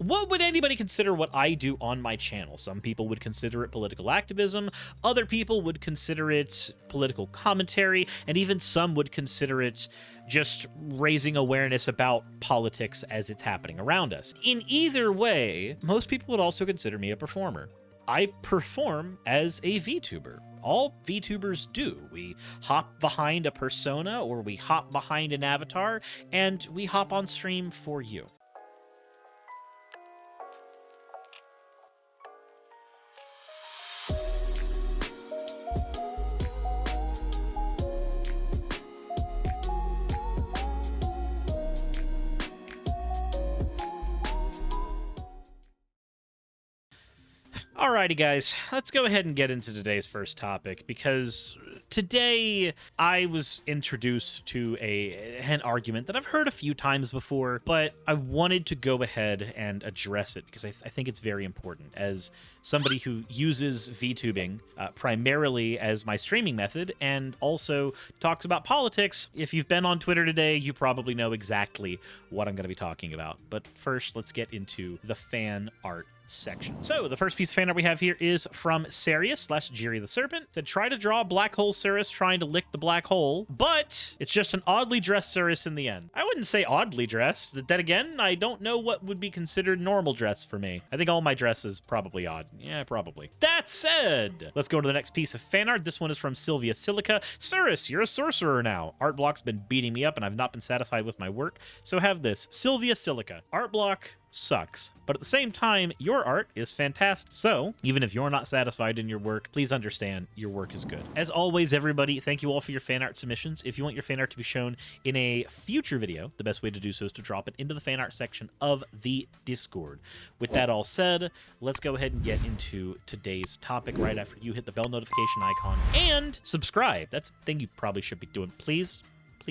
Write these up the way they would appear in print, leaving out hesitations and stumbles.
What would anybody consider what I do on my channel? Some people would consider it political activism, other people would consider it political commentary, and even some would consider it just raising awareness about politics as it's happening around us. In either way, most people would also consider me a performer. I perform as a VTuber. All VTubers do. We hop behind a persona or we hop behind an avatar, and we hop on stream for you. Alrighty guys, let's go ahead and get into today's first topic, because today I was introduced to an argument that I've heard a few times before, but I wanted to go ahead and address it because I think it's very important. As somebody who uses VTubing primarily as my streaming method and also talks about politics, if you've been on Twitter today, you probably know exactly what I'm going to be talking about. But first, let's get into the fan art section. So the first piece of fan art we have here is from Sarius/Jiri the Serpent. It said, try to draw a black hole Suris trying to lick the black hole, but it's just an oddly dressed Suris in the end. I wouldn't say oddly dressed. Then again, I don't know what would be considered normal dress for me. I think all my dress is probably odd. Yeah, probably. That said, let's go to the next piece of fan art. This one is from Sylvia Silica. Suris, you're a sorcerer now. Art block's been beating me up and I've not been satisfied with my work, so have this. Sylvia Silica. Art block sucks, but at the same time, your art is fantastic. So even if you're not satisfied in your work, please understand your work is good. As always, everybody, thank you all for your fan art submissions. If you want your fan art to be shown in a future video, the best way to do so is to drop it into the fan art section of the Discord. With that all said, let's go ahead and get into today's topic right after you hit the bell notification icon and subscribe. That's the thing you probably should be doing. Please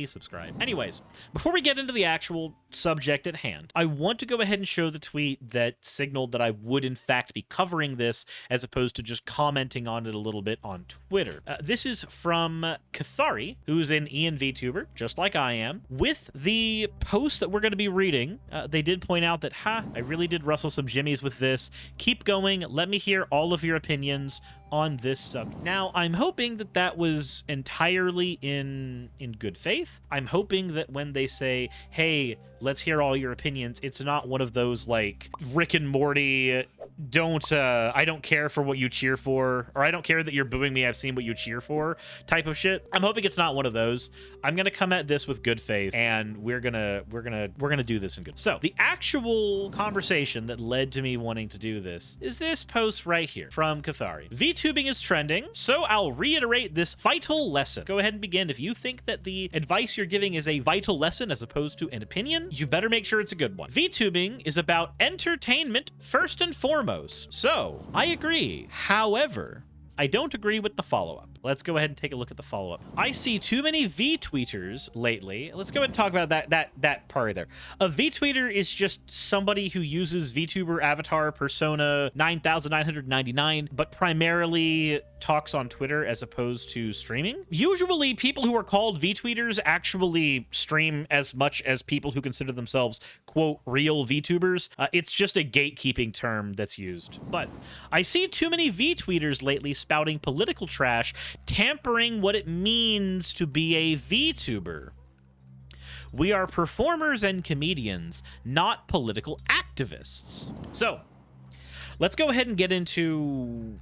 subscribe. Anyways, before we get into the actual subject at hand, I want to go ahead and show the tweet that signaled that I would in fact be covering this as opposed to just commenting on it a little bit on Twitter. This is from Kathari, who's an Ian VTuber, just like I am. With the post that we're going to be reading, they did point out that, I really did rustle some jimmies with this. Keep going. Let me hear all of your opinions on this subject. Now, I'm hoping that that was entirely in good faith. I'm hoping that when they say, hey, let's hear all your opinions, it's not one of those like Rick and Morty, I don't care for what you cheer for, or I don't care that you're booing me, I've seen what you cheer for type of shit. I'm hoping it's not one of those. I'm gonna come at this with good faith, and we're gonna do this in good. So the actual conversation that led to me wanting to do this is this post right here from Kathari. VTubing is trending, so I'll reiterate this vital lesson. Go ahead and begin. If you think that the advice you're giving is a vital lesson as opposed to an opinion, you better make sure it's a good one. VTubing is about entertainment first and foremost. So, I agree. However, I don't agree with the follow-up. Let's go ahead and take a look at the follow-up. I see too many V-tweeters lately. Let's go ahead and talk about that part there. A V-tweeter is just somebody who uses VTuber avatar persona 9999, but primarily talks on Twitter as opposed to streaming. Usually, people who are called V-tweeters actually stream as much as people who consider themselves, quote, real VTubers. It's just a gatekeeping term that's used. But I see too many V-tweeters lately spouting political trash, tampering what it means to be a VTuber. We are performers and comedians, not political activists. So, let's go ahead and get into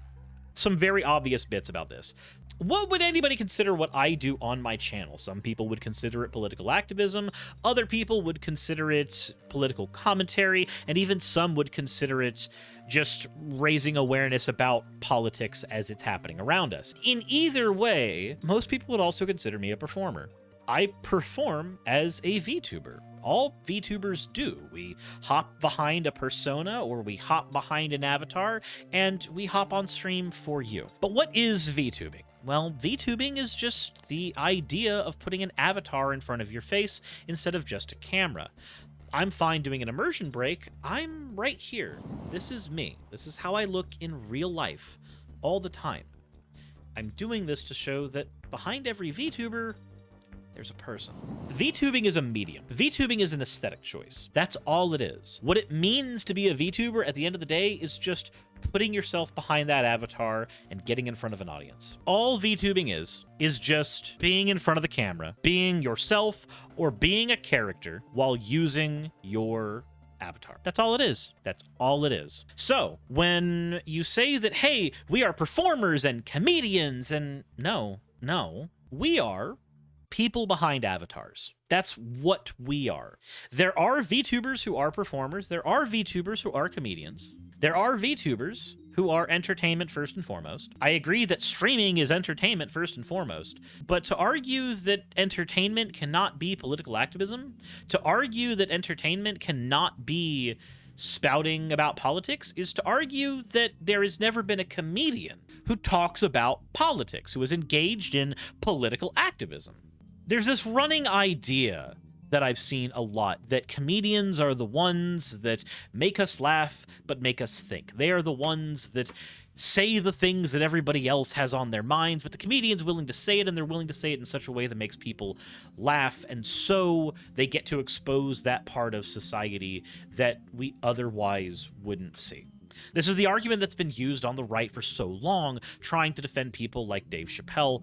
some very obvious bits about this. What would anybody consider what I do on my channel? Some people would consider it political activism, other people would consider it political commentary, and even some would consider it just raising awareness about politics as it's happening around us. In either way, most people would also consider me a performer. I perform as a VTuber. All VTubers do. We hop behind a persona or we hop behind an avatar, and we hop on stream for you. But what is VTubing? Well, VTubing is just the idea of putting an avatar in front of your face instead of just a camera. I'm fine doing an immersion break. I'm right here. This is me. This is how I look in real life all the time. I'm doing this to show that behind every VTuber, There's a person. VTubing is a medium. VTubing is an aesthetic choice. That's all it is. What it means to be a VTuber at the end of the day is just putting yourself behind that avatar and getting in front of an audience. All VTubing is just being in front of the camera, being yourself or being a character while using your avatar. That's all it is. That's all it is. So when you say that, hey, we are performers and comedians, and no, we are people behind avatars. That's what we are. There are VTubers who are performers. There are VTubers who are comedians. There are VTubers who are entertainment first and foremost. I agree that streaming is entertainment first and foremost, but to argue that entertainment cannot be political activism, to argue that entertainment cannot be spouting about politics, is to argue that there has never been a comedian who talks about politics, who is engaged in political activism. There's this running idea that I've seen a lot, that comedians are the ones that make us laugh but make us think. They are the ones that say the things that everybody else has on their minds, but the comedian's willing to say it, and they're willing to say it in such a way that makes people laugh, and so they get to expose that part of society that we otherwise wouldn't see. This is the argument that's been used on the right for so long, trying to defend people like Dave Chappelle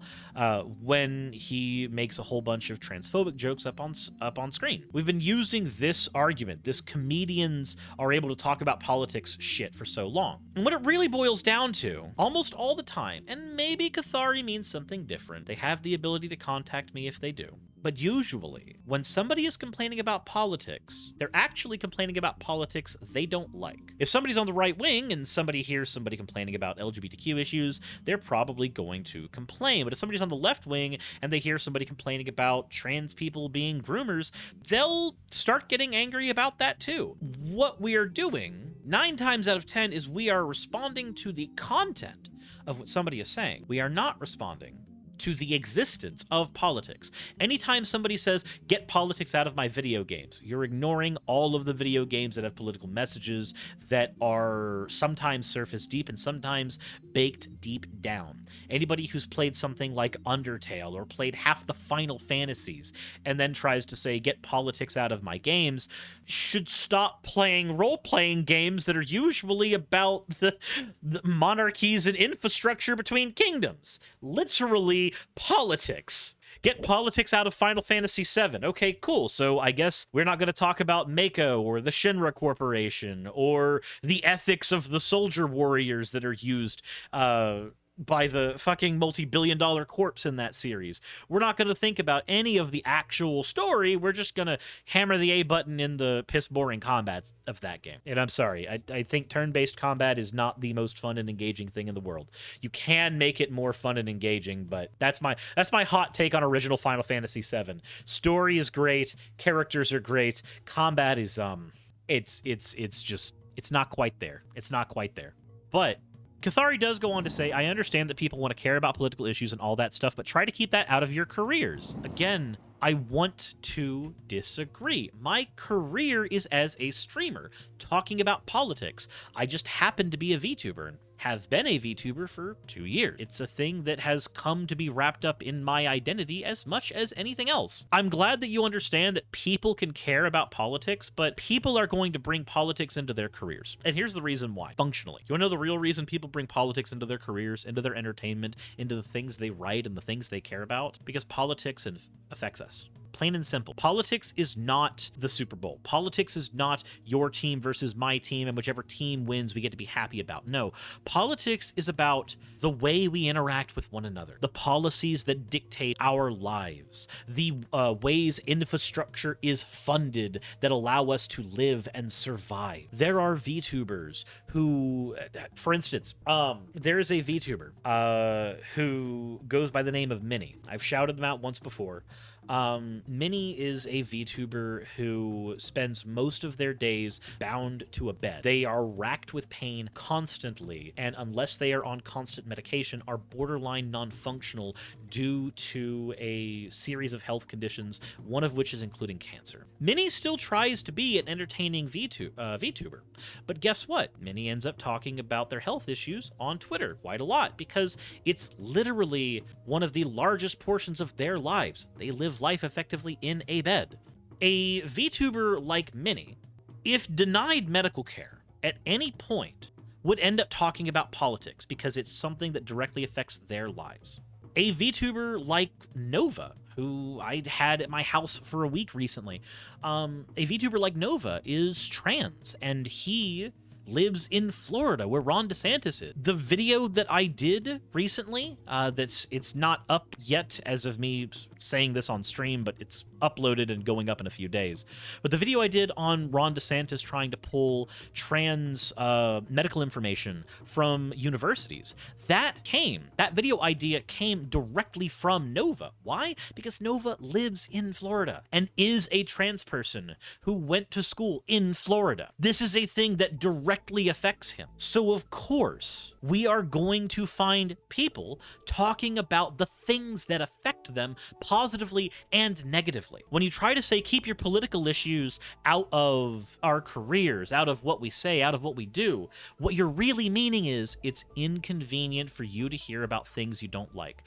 when he makes a whole bunch of transphobic jokes up on screen. We've been using this argument, this comedians are able to talk about politics shit, for so long. And what it really boils down to, almost all the time, and maybe Cathari means something different, they have the ability to contact me if they do, but usually, when somebody is complaining about politics, they're actually complaining about politics they don't like. If somebody's on the right wing and somebody hears somebody complaining about LGBTQ issues, they're probably going to complain. But if somebody's on the left wing and they hear somebody complaining about trans people being groomers, they'll start getting angry about that too. What we are doing, 9 times out of 10, is we are responding to the content of what somebody is saying. We are not responding to the existence of politics. Anytime somebody says, get politics out of my video games, you're ignoring all of the video games that have political messages that are sometimes surface deep and sometimes baked deep down. Anybody who's played something like Undertale or played half the Final Fantasies and then tries to say, get politics out of my games, should stop playing role-playing games that are usually about the monarchies and infrastructure between kingdoms. Literally, politics. Get politics out of Final Fantasy VII. Okay, cool. So I guess we're not going to talk about Mako or the Shinra Corporation or the ethics of the soldier warriors that are used by the fucking multi-billion-dollar corpse in that series. We're not going to think about any of the actual story. We're just going to hammer the A button in the piss-boring combat of that game. And I'm sorry, I think turn-based combat is not the most fun and engaging thing in the world. You can make it more fun and engaging, but that's my hot take on original Final Fantasy VII. Story is great, characters are great, combat is it's not quite there. It's not quite there. But Cathari does go on to say, I understand that people want to care about political issues and all that stuff, but try to keep that out of your careers. Again, I want to disagree. My career is as a streamer, talking about politics. I just happen to be a VTuber and have been a VTuber for 2 years. It's a thing that has come to be wrapped up in my identity as much as anything else. I'm glad that you understand that people can care about politics, but people are going to bring politics into their careers. And here's the reason why. Functionally. You want to know the real reason people bring politics into their careers, into their entertainment, into the things they write and the things they care about? Because politics affects us. Plain and simple. Politics is not the Super Bowl. Politics is not your team versus my team, and whichever team wins, we get to be happy about. No. Politics is about the way we interact with one another, the policies that dictate our lives, the ways infrastructure is funded that allow us to live and survive. There are VTubers who, for instance, there's a VTuber who goes by the name of Minnie. I've shouted them out once before. Minnie is a VTuber who spends most of their days bound to a bed. They are racked with pain constantly, and unless they are on constant medication, are borderline non-functional due to a series of health conditions, one of which is including cancer. Minnie still tries to be an entertaining VTuber, but guess what? Minnie ends up talking about their health issues on Twitter quite a lot, because it's literally one of the largest portions of their lives. They live live life effectively in a bed. A VTuber like Minnie, if denied medical care at any point, would end up talking about politics because it's something that directly affects their lives. A VTuber like Nova, who I had at my house for a week recently, a VTuber like Nova is trans, and he lives in Florida, where Ron DeSantis is. The video that I did recently, it's not up yet as of me saying this on stream, but it's uploaded and going up in a few days. But the video I did on Ron DeSantis trying to pull trans medical information from universities, that video idea came directly from Nova. Why? Because Nova lives in Florida and is a trans person who went to school in Florida. This is a thing that directly affects him. So of course, we are going to find people talking about the things that affect them positively and negatively. When you try to say, keep your political issues out of our careers, out of what we say, out of what we do, what you're really meaning is it's inconvenient for you to hear about things you don't like.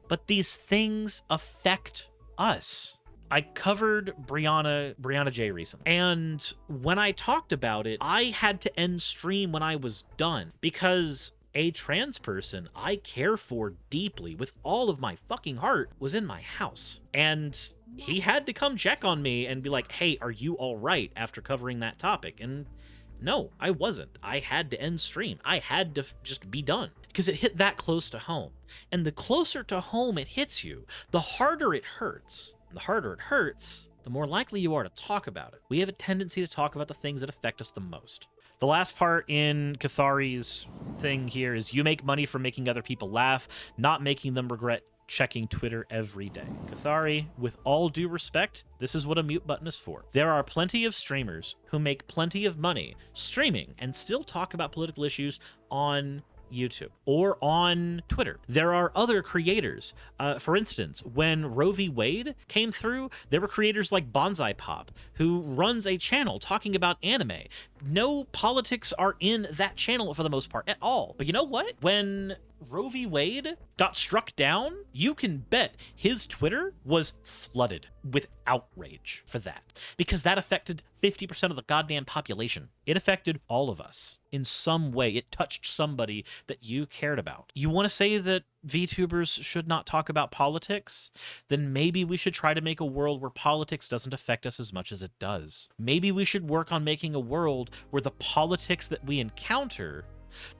But these things affect us. I covered Brianna J recently, and when I talked about it, I had to end stream when I was done because a trans person I care for deeply with all of my fucking heart was in my house. And he had to come check on me and be like, hey, are you all right after covering that topic? And no, I wasn't. I had to end stream. I had to just be done because it hit that close to home. And the closer to home it hits you, the harder it hurts. The harder it hurts, the more likely you are to talk about it. We have a tendency to talk about the things that affect us the most. The last part in Kathari's thing here is you make money from making other people laugh, not making them regret checking Twitter every day. Kathari, with all due respect, this is what a mute button is for. There are plenty of streamers who make plenty of money streaming and still talk about political issues on YouTube or on Twitter. There are other creators. For instance, when Roe v. Wade came through, there were creators like Bonsai Pop, who runs a channel talking about anime. No politics are in that channel for the most part at all. But you know what? When Roe v. Wade got struck down, you can bet his Twitter was flooded with outrage for that, because that affected 50% of the goddamn population. It affected all of us in some way. It touched somebody that you cared about. You want to say that VTubers should not talk about politics? Then maybe we should try to make a world where politics doesn't affect us as much as it does. Maybe we should work on making a world where the politics that we encounter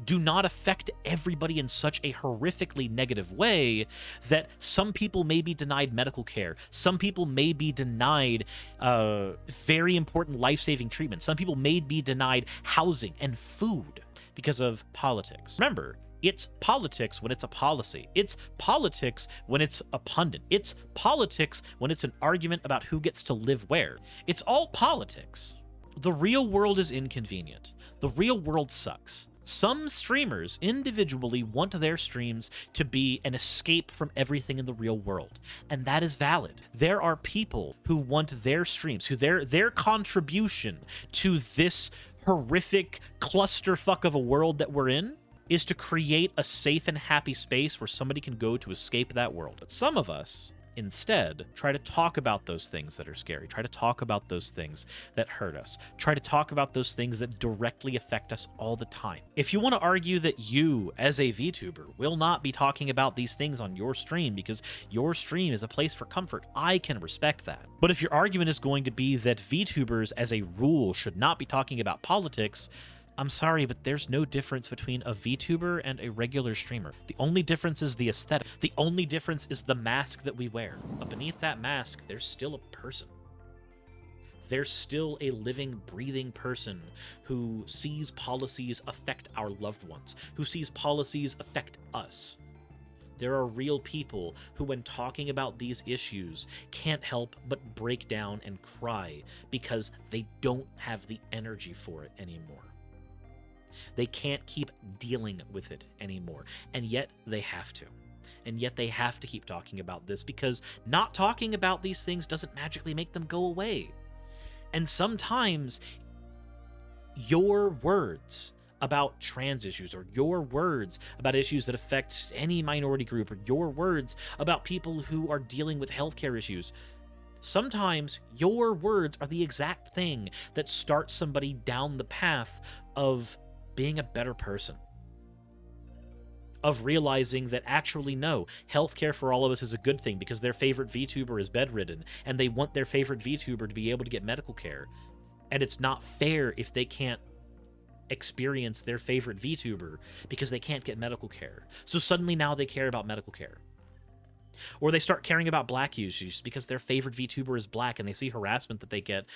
do not affect everybody in such a horrifically negative way that some people may be denied medical care. Some people may be denied very important life-saving treatment. Some people may be denied housing and food because of politics. Remember, it's politics when it's a policy. It's politics when it's a pundit. It's politics when it's an argument about who gets to live where. It's all politics. The real world is inconvenient. The real world sucks. Some streamers individually want their streams to be an escape from everything in the real world, and that is valid. There are people who want their streams, who their contribution to this horrific clusterfuck of a world that we're in is to create a safe and happy space where somebody can go to escape that world. But some of us instead try to talk about those things that are scary, try to talk about those things that hurt us, try to talk about those things that directly affect us all the time. If you want to argue that you, as a VTuber, will not be talking about these things on your stream because your stream is a place for comfort, I can respect that. But if your argument is going to be that VTubers as a rule should not be talking about politics, I'm sorry, but there's no difference between a VTuber and a regular streamer. The only difference is the aesthetic. The only difference is the mask that we wear. But beneath that mask, there's still a person. There's still a living, breathing person who sees policies affect our loved ones, who sees policies affect us. There are real people who, when talking about these issues, can't help but break down and cry because they don't have the energy for it anymore. They can't keep dealing with it anymore, and yet they have to. And yet they have to keep talking about this because not talking about these things doesn't magically make them go away. And sometimes your words about trans issues, or your words about issues that affect any minority group, or your words about people who are dealing with healthcare issues, Sometimes your words are the exact thing that starts somebody down the path of being a better person. Of realizing that actually, no, healthcare for all of us is a good thing because their favorite VTuber is bedridden and they want their favorite VTuber to be able to get medical care. And it's not fair if they can't experience their favorite VTuber because they can't get medical care. So suddenly now they care about medical care. Or they start caring about black users because their favorite VTuber is black and they see harassment that they get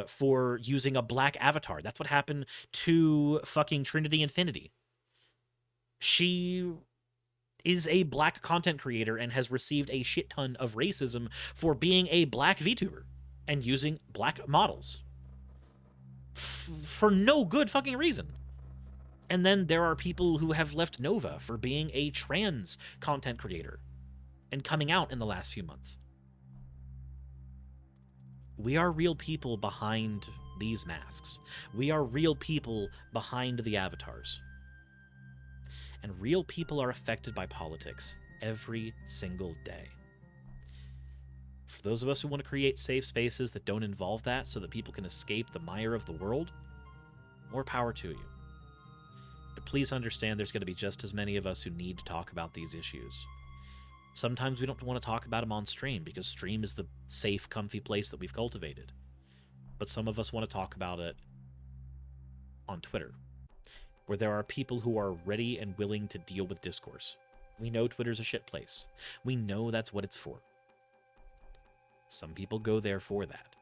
for using a black avatar. That's what happened to fucking Trinity Infinity. She is a black content creator and has received a shit ton of racism for being a black VTuber and using black models. For no good fucking reason. And then there are people who have left Nova for being a trans content creator and coming out in the last few months. We are real people behind these masks. We are real people behind the avatars. And real people are affected by politics every single day. For those of us who want to create safe spaces that don't involve that so that people can escape the mire of the world, more power to you. But please understand there's going to be just as many of us who need to talk about these issues. Sometimes we don't want to talk about them on stream because stream is the safe, comfy place that we've cultivated. But some of us want to talk about it on Twitter, where there are people who are ready and willing to deal with discourse. We know Twitter's a shit place. We know that's what it's for. Some people go there for that.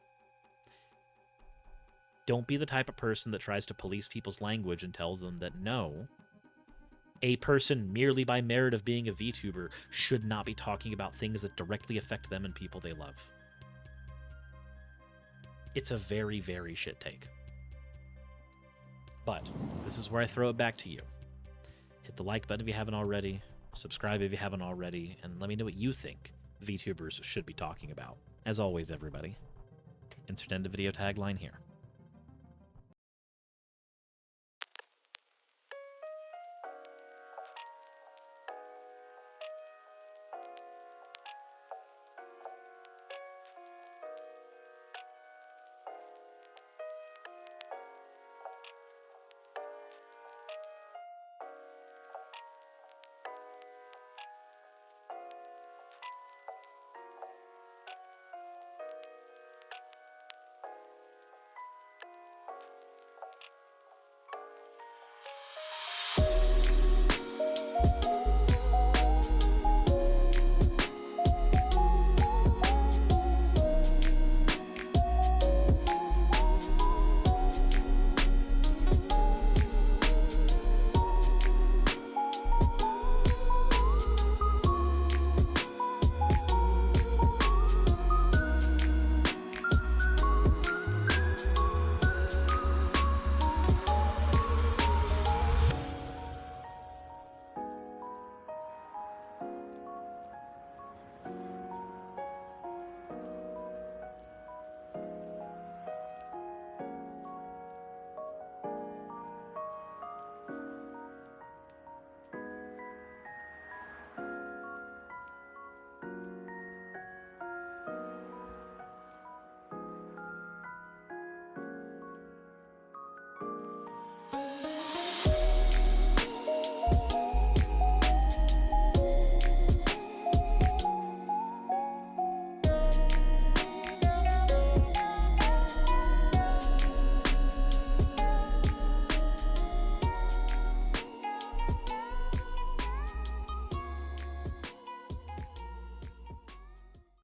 Don't be the type of person that tries to police people's language and tells them that no, a person merely by merit of being a VTuber should not be talking about things that directly affect them and people they love. It's a very, very shit take. But this is where I throw it back to you. Hit the like button if you haven't already, subscribe if you haven't already, and let me know what you think VTubers should be talking about. As always, everybody, insert end of video tagline here.